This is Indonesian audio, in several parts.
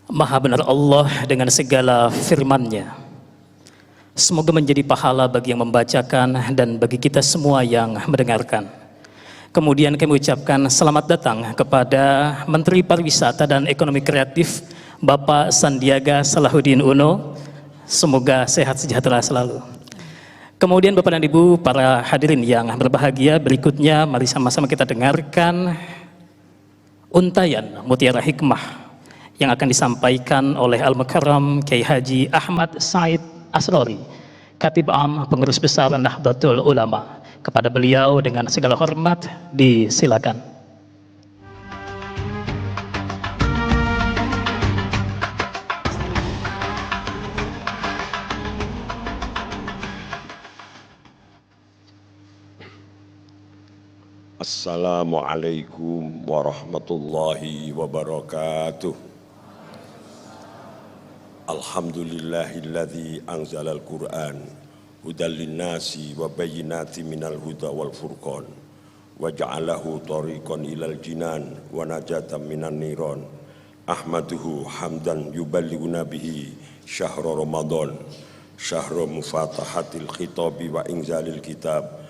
Maha benar Allah dengan segala firman-Nya. Semoga menjadi pahala bagi yang membacakan dan bagi kita semua yang mendengarkan. Kemudian kami ucapkan selamat datang kepada Menteri Pariwisata dan Ekonomi Kreatif Bapak Sandiaga Salahuddin Uno. Semoga sehat sejahtera selalu. Kemudian Bapak dan Ibu para hadirin yang berbahagia, berikutnya mari sama-sama kita dengarkan untayan Mutiara Hikmah yang akan disampaikan oleh Al-Mukarram Kiai Haji Ahmad Said Asrori, Khatib Am Pengurus Besar Nahdlatul Ulama. Kepada beliau dengan segala hormat disilakan. Assalamualaikum warahmatullahi wabarakatuh. Alhamdulillahilladzi anzalal Qur'an hudal linnasi wa bayyinatin minal huda wal furqan wa ja'alahu tariqan ilal jinan wa najatan minan niran. Ahmaduhu hamdan yuballighuna bihi syahra Ramadan, syahra mufatahatil khitabi wa inzalil kitab,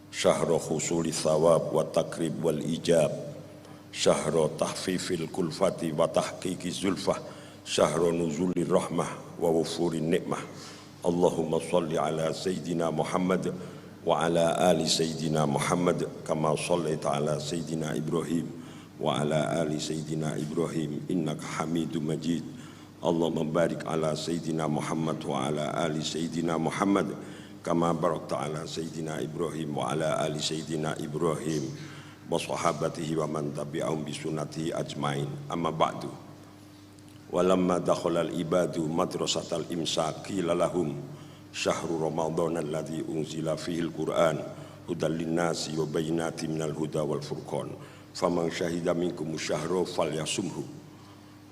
syahra khusuli thawab wa takrib wal ijab, syahra tahfifil kulfati wa tahqiqi zulfah, syahra nuzulir rahmah wa wufurin nikmah. Allahumma salli ala Sayyidina Muhammad wa ala ali Sayyidina Muhammad kama sallaita ala Sayyidina Ibrahim wa ala ali Sayyidina Ibrahim innaka Hamidum Majid. Allahumma barik ala Sayyidina Muhammad wa ala ali Sayyidina Muhammad kama barakta ala Sayyidina Ibrahim wa ala ali Sayyidina Ibrahim wa sahabatihi wa man tabi'ahum bi sunnatihi ajmain. Amma ba'du. Walamma dakhalal ibadu madrasatal imsak qila lahum syahru ramadhan alladzi unzila fihil qur'an hudal linnasi wa bayyinatin minal huda wal furqan faman syahida minkum syahra falyasumhu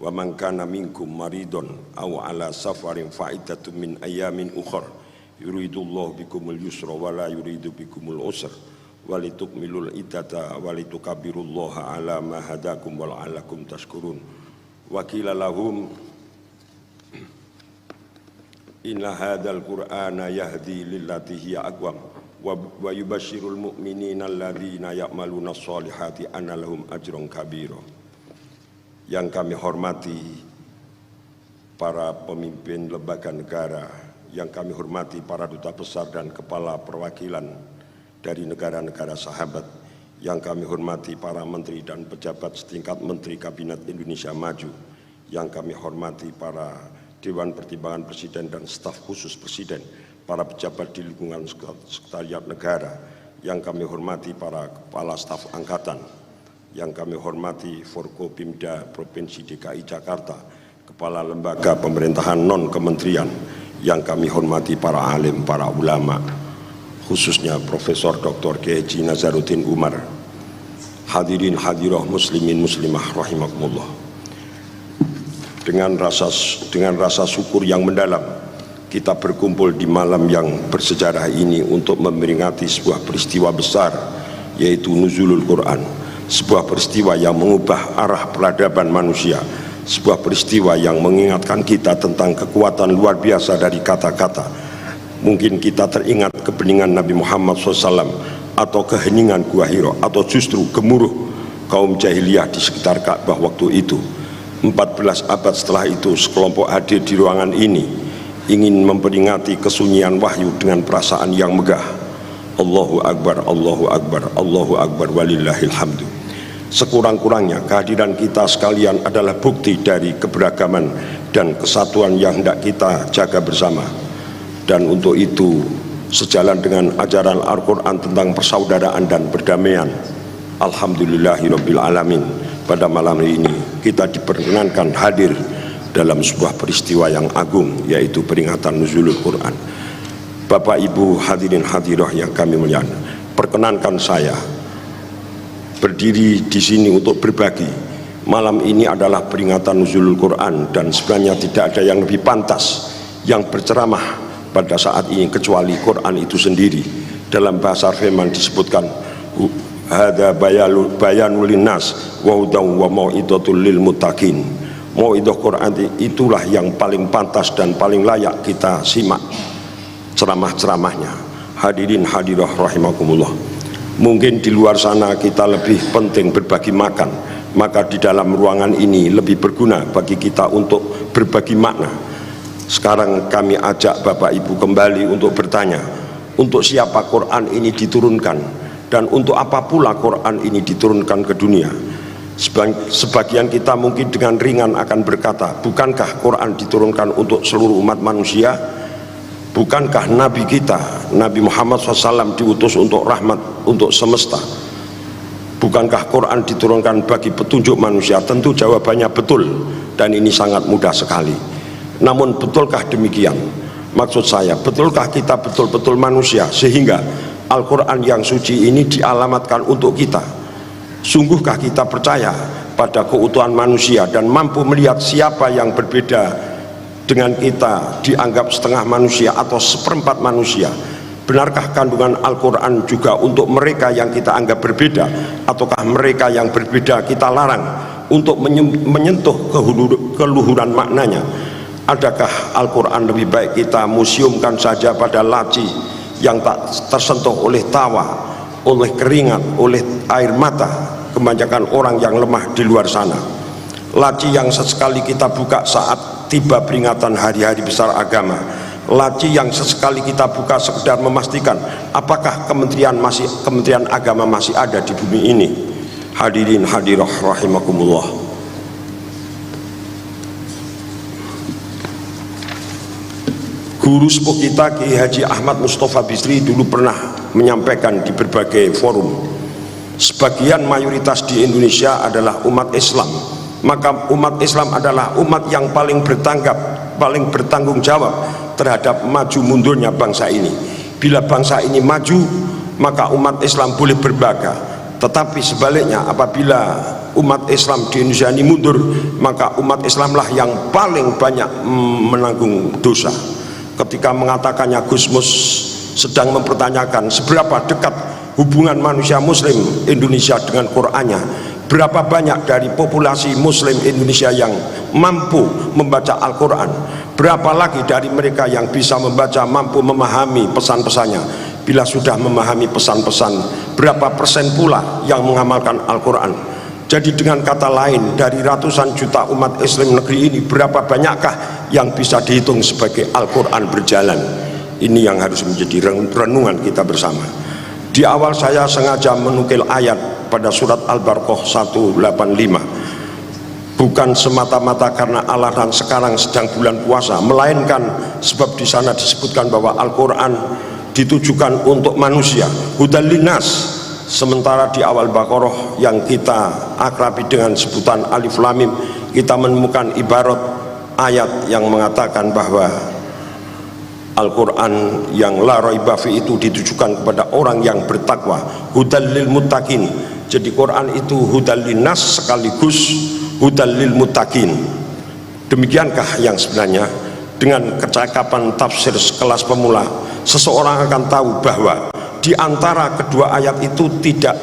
wa man kana minkum maridun aw ala safarin fa'idatun min ayamin ukhra yuridullahu bikumul yusra wa la yuridu bikumul usra walitukmilul iddata walitukabbirullaha ala ma hadakum wa la'allakum tashkurun. Wa qila lahum inna hadzal qur'ana yahdi lillati hiya aqwam wa yubashshirul mu'minina alladzina ya'maluna sholihati anna lahum ajrun kabira. Yang kami hormati para pemimpin lembaga negara, yang kami hormati para duta besar dan kepala perwakilan dari negara-negara sahabat, yang kami hormati para menteri dan pejabat setingkat Menteri Kabinet Indonesia Maju, yang kami hormati para Dewan Pertimbangan Presiden dan staf khusus Presiden, para pejabat di lingkungan sekretariat negara, yang kami hormati para kepala staf angkatan, yang kami hormati Forkopimda Provinsi DKI Jakarta, kepala lembaga pemerintahan non-kementerian, yang kami hormati para alim, para ulama, khususnya Profesor Dr. Kiai Haji Nazaruddin Umar. Hadirin hadirah muslimin muslimah rahimakumullah. Dengan rasa syukur yang mendalam kita berkumpul di malam yang bersejarah ini untuk memperingati sebuah peristiwa besar, yaitu nuzulul Quran, sebuah peristiwa yang mengubah arah peradaban manusia, sebuah peristiwa yang mengingatkan kita tentang kekuatan luar biasa dari kata-kata. Mungkin kita teringat kebeningan Nabi Muhammad SAW atau keheningan Gua Hira, atau justru gemuruh kaum jahiliyah di sekitar Ka'bah waktu itu. 14 abad setelah itu sekelompok hadir di ruangan ini ingin memperingati kesunyian wahyu dengan perasaan yang megah. Allahu Akbar, Allahu Akbar, Allahu Akbar, walillahil hamdu. Sekurang-kurangnya kehadiran kita sekalian adalah bukti dari keberagaman dan kesatuan yang hendak kita jaga bersama. Dan untuk itu, sejalan dengan ajaran Al-Quran tentang persaudaraan dan perdamaian, alhamdulillahirabbil alamin, pada malam ini kita diperkenankan hadir dalam sebuah peristiwa yang agung, yaitu peringatan nuzulul Quran. Bapak Ibu hadirin hadirah yang kami muliakan, perkenankan saya berdiri di sini untuk berbagi. Malam ini adalah peringatan nuzulul Quran, dan sebenarnya tidak ada yang lebih pantas yang berceramah pada saat ini kecuali Quran itu sendiri. Dalam bahasa firman disebutkan hadza bayanul linnas wa hudan wa mau'izatul lil muttaqin. Mauidhah Quran itulah yang paling pantas dan paling layak kita simak ceramah-ceramahnya. Hadirin hadirah rahimakumullah. Mungkin di luar sana kita lebih penting berbagi makan, maka di dalam ruangan ini lebih berguna bagi kita untuk berbagi makna. Sekarang kami ajak Bapak Ibu kembali untuk bertanya, untuk siapa Quran ini diturunkan dan untuk apa pula Quran ini diturunkan ke dunia? Sebagian kita mungkin dengan ringan akan berkata, bukankah Quran diturunkan untuk seluruh umat manusia? Bukankah Nabi kita, Nabi Muhammad SAW diutus untuk rahmat untuk semesta? Bukankah Quran diturunkan bagi petunjuk manusia? Tentu jawabannya betul, dan ini sangat mudah sekali. Namun betulkah demikian? Maksud saya, betulkah kita betul-betul manusia sehingga Al-Quran yang suci ini dialamatkan untuk kita? Sungguhkah kita percaya pada keutuhan manusia dan mampu melihat siapa yang berbeda dengan kita, dianggap setengah manusia atau seperempat manusia? Benarkah kandungan Al-Quran juga untuk mereka yang kita anggap berbeda, ataukah mereka yang berbeda kita larang untuk menyentuh keluhuran maknanya? Adakah Al-Quran lebih baik kita museumkan saja pada laci yang tak tersentuh oleh tawa, oleh keringat, oleh air mata kebanyakan orang yang lemah di luar sana? Laci yang sesekali kita buka saat tiba peringatan hari-hari besar agama, laci yang sesekali kita buka sekedar memastikan apakah Kementerian Agama masih ada di bumi ini. Hadirin hadirah rahimakumullah. Guru sepuh kita Kiai Haji Ahmad Mustafa Bisri dulu pernah menyampaikan di berbagai forum, sebagian mayoritas di Indonesia adalah umat Islam, maka umat Islam adalah umat yang paling bertanggung jawab terhadap maju mundurnya bangsa ini. Bila bangsa ini maju, maka umat Islam boleh berbangga. Tetapi sebaliknya, apabila umat Islam di Indonesia ini mundur, maka umat Islamlah yang paling banyak menanggung dosa. Ketika mengatakannya Gusmus sedang mempertanyakan seberapa dekat hubungan manusia muslim Indonesia dengan Qur'annya, berapa banyak dari populasi muslim Indonesia yang mampu membaca Al-Quran, berapa lagi dari mereka yang bisa membaca, mampu memahami pesan-pesannya. Bila sudah memahami pesan-pesan, berapa persen pula yang mengamalkan Al-Quran? Jadi dengan kata lain, dari ratusan juta umat Islam negeri ini, berapa banyakkah yang bisa dihitung sebagai Al-Quran berjalan? Ini yang harus menjadi renungan kita bersama. Di awal saya sengaja menukil ayat pada surat Al-Baqarah 185, bukan semata-mata karena Allah dan sekarang sedang bulan puasa, melainkan sebab di sana disebutkan bahwa Al-Quran ditujukan untuk manusia, hudal linnas. Sementara di awal Baqarah yang kita akrabi dengan sebutan Alif Lam Mim, kita menemukan ibarat ayat yang mengatakan bahwa Al-Quran yang la raiba fi itu ditujukan kepada orang yang bertakwa, hudal lil muttaqin. Jadi Quran itu hudal linnas sekaligus hudal lil muttaqin. Demikiankah yang sebenarnya? Dengan kecakapan tafsir sekelas pemula, seseorang akan tahu bahwa di antara kedua ayat itu tidak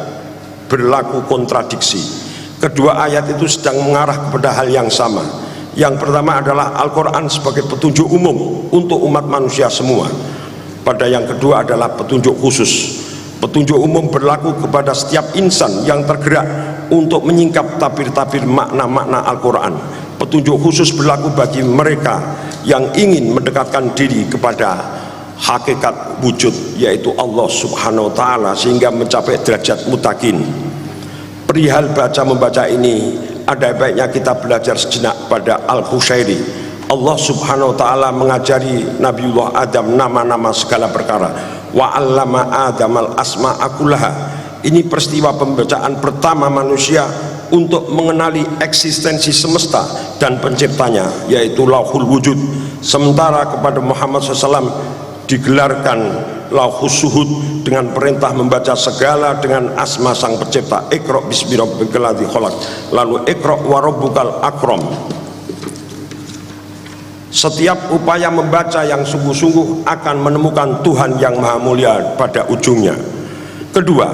berlaku kontradiksi. Kedua ayat itu sedang mengarah kepada hal yang sama. Yang pertama adalah Al-Quran sebagai petunjuk umum untuk umat manusia semua. Pada yang kedua adalah petunjuk khusus. Petunjuk umum berlaku kepada setiap insan yang tergerak untuk menyingkap tabir-tabir makna-makna Al-Quran. Petunjuk khusus berlaku bagi mereka yang ingin mendekatkan diri kepada hakikat wujud, yaitu Allah Subhanahu wa ta'ala, sehingga mencapai derajat mutakin. Perihal baca membaca ini, ada baiknya kita belajar sejenak pada Al-Qushairi. Allah Subhanahu wa ta'ala mengajari Nabiullah Adam nama-nama segala perkara. Wa 'allama Adamal asma'a kullaha. Ini peristiwa pembacaan pertama manusia untuk mengenali eksistensi semesta dan penciptanya, yaitu Lauhul Wujud. Sementara kepada Muhammad SAW digelarkan Lauhus Suhud dengan perintah membaca segala dengan asma sang pencipta. Iqra bismi rabbikal ladzi khalaq. Lalu Iqra wa rabbukal akram. Setiap upaya membaca yang sungguh-sungguh akan menemukan Tuhan yang maha mulia pada ujungnya. Kedua,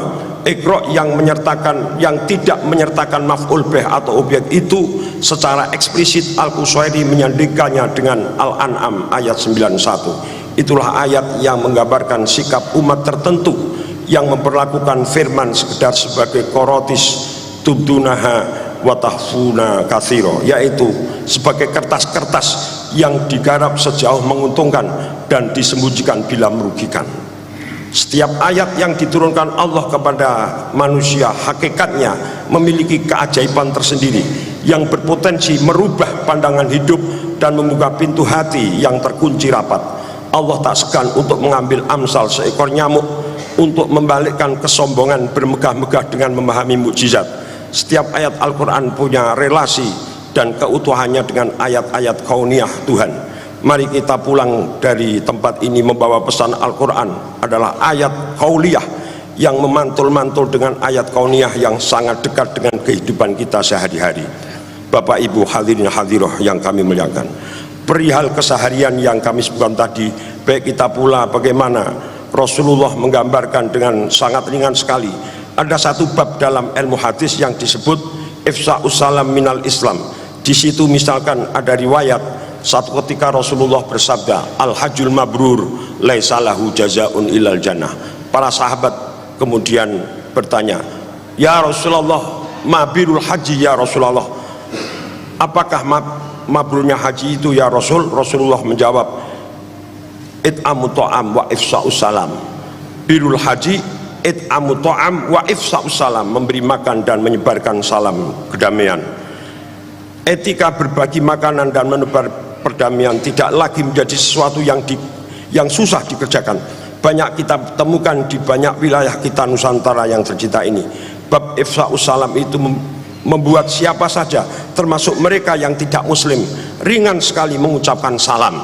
Iqra yang tidak menyertakan maf'ul bih atau objek itu secara eksplisit Al-Qusairi menyandingkannya dengan Al-An'am ayat 91. Itulah ayat yang menggambarkan sikap umat tertentu yang memperlakukan firman sekedar sebagai korotis tubdunaha wa tahfuna katsira, yaitu sebagai kertas-kertas yang digarap sejauh menguntungkan dan disembunyikan bila merugikan. Setiap ayat yang diturunkan Allah kepada manusia hakikatnya memiliki keajaiban tersendiri yang berpotensi merubah pandangan hidup dan membuka pintu hati yang terkunci rapat. Allah tak segan untuk mengambil amsal seekor nyamuk untuk membalikkan kesombongan bermegah-megah dengan memahami mukjizat. Setiap ayat Al-Quran punya relasi dan keutuhannya dengan ayat-ayat kauniyah Tuhan. Mari kita pulang dari tempat ini membawa pesan Al-Quran adalah ayat kauliyah yang memantul-mantul dengan ayat kauniyah yang sangat dekat dengan kehidupan kita sehari-hari. Bapak Ibu hadirin hadiroh yang kami muliakan, perihal keseharian yang kami sebutkan tadi, baik kita pula bagaimana Rasulullah menggambarkan dengan sangat ringan sekali. Ada satu bab dalam ilmu hadis yang disebut Ifsa'us Salam Minal Islam. Di situ misalkan ada riwayat satu ketika Rasulullah bersabda, Al-Hajjul Mabrur laisa lahu jazaun ilal jannah. Para sahabat kemudian bertanya, ya Rasulullah, mabirul haji ya Rasulullah, apakah mabrurnya haji itu ya Rasul? Rasulullah menjawab, it'amu ta'am wa ifsa'us salam. Birul haji it'amu ta'am wa ifsa'us salam, memberi makan dan menyebarkan salam kedamaian. Etika berbagi makanan dan menebar perdamaian tidak lagi menjadi sesuatu yang susah dikerjakan. Banyak kita temukan di banyak wilayah kita Nusantara yang tercinta ini. Bab ifsa'us salam itu membuat siapa saja termasuk mereka yang tidak muslim ringan sekali mengucapkan salam.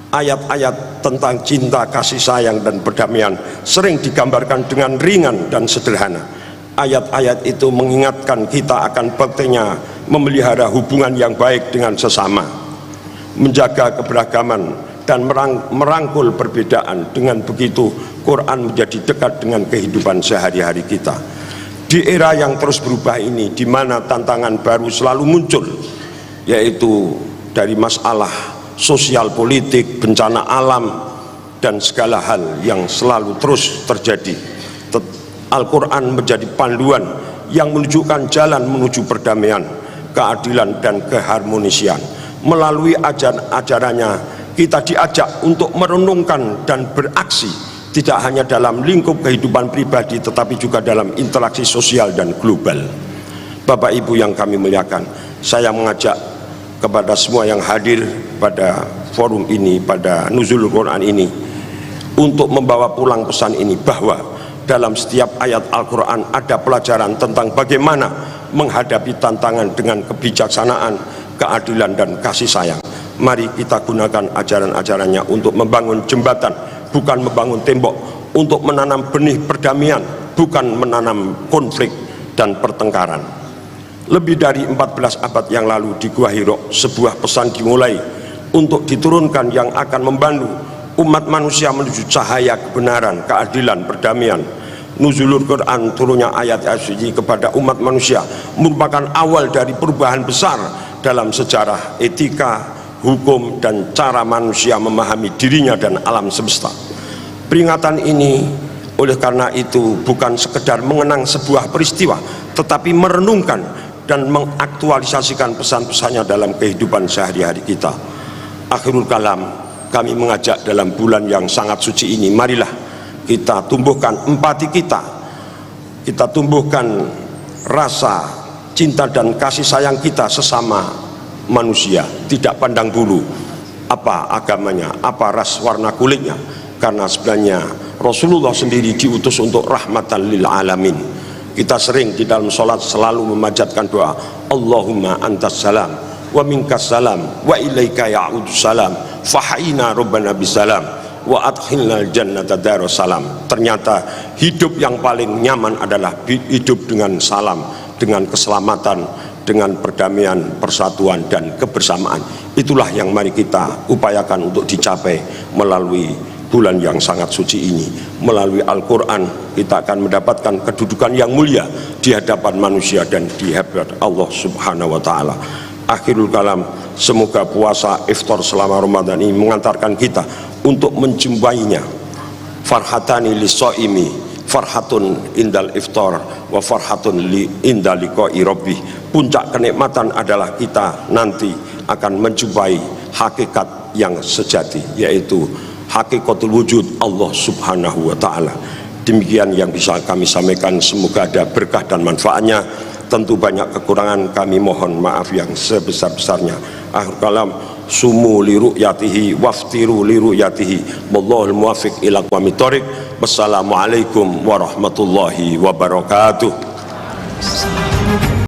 Ayat-ayat tentang cinta, kasih sayang dan perdamaian sering digambarkan dengan ringan dan sederhana. Ayat-ayat itu mengingatkan kita akan pentingnya memelihara hubungan yang baik dengan sesama, menjaga keberagaman dan merangkul perbedaan. Dengan begitu Quran menjadi dekat dengan kehidupan sehari-hari kita. Di era yang terus berubah ini, di mana tantangan baru selalu muncul, yaitu dari masalah sosial politik, bencana alam dan segala hal yang selalu terus terjadi, Al-Quran menjadi panduan yang menunjukkan jalan menuju perdamaian, keadilan dan keharmonisian. Melalui ajaran-ajarannya kita diajak untuk merenungkan dan beraksi, tidak hanya dalam lingkup kehidupan pribadi tetapi juga dalam interaksi sosial dan global. Bapak Ibu yang kami muliakan, saya mengajak kepada semua yang hadir pada forum ini, pada Nuzulul Quran ini, untuk membawa pulang pesan ini, bahwa dalam setiap ayat Al-Quran ada pelajaran tentang bagaimana menghadapi tantangan dengan kebijaksanaan, keadilan dan kasih sayang. Mari kita gunakan ajaran-ajarannya untuk membangun jembatan, bukan membangun tembok, untuk menanam benih perdamaian, bukan menanam konflik dan pertengkaran. Lebih dari 14 abad yang lalu di Gua Hiro, sebuah pesan dimulai untuk diturunkan yang akan membantu umat manusia menuju cahaya kebenaran, keadilan, perdamaian. Nuzulul Quran, turunnya ayat-ayat suci kepada umat manusia, merupakan awal dari perubahan besar dalam sejarah etika, hukum dan cara manusia memahami dirinya dan alam semesta. Peringatan ini oleh karena itu bukan sekedar mengenang sebuah peristiwa, tetapi merenungkan dan mengaktualisasikan pesan-pesannya dalam kehidupan sehari-hari kita. Akhirul kalam, kami mengajak dalam bulan yang sangat suci ini, marilah kita tumbuhkan empati kita tumbuhkan rasa cinta dan kasih sayang kita sesama manusia, tidak pandang bulu apa agamanya, apa ras warna kulitnya, karena sebenarnya Rasulullah sendiri diutus untuk rahmatan lil alamin. Kita sering di dalam sholat selalu memanjatkan doa, Allahumma antas salam wa minkas salam wa ilaika ya'udus salam fahayna rabbana bisalam wa adkhilnal jannata darussalam. Ternyata hidup yang paling nyaman adalah hidup dengan salam, dengan keselamatan, dengan perdamaian, persatuan dan kebersamaan. Itulah yang mari kita upayakan untuk dicapai melalui bulan yang sangat suci ini. Melalui Al-Quran kita akan mendapatkan kedudukan yang mulia di hadapan manusia dan di hadapan Allah Subhanahu wa Ta'ala. Akhirul kalam, semoga puasa iftar selama Ramadan ini mengantarkan kita untuk menjumpainya. Farhatani lis-shaimi, farhatun indal iftar wa farhatun indal liqa'i rabbih. Puncak kenikmatan adalah kita nanti akan menjumpai hakikat yang sejati, yaitu hakikatul wujud Allah Subhanahu wa Ta'ala. Demikian yang bisa kami sampaikan, semoga ada berkah dan manfaatnya. Tentu banyak kekurangan, kami mohon maaf yang sebesar-besarnya. Akhir kalam, sumu li ru'yatihi waftiru li ru'yatihi, wallahul muwaffiq ila aqwamit thoriq. Wassalamualaikum warahmatullahi wabarakatuh.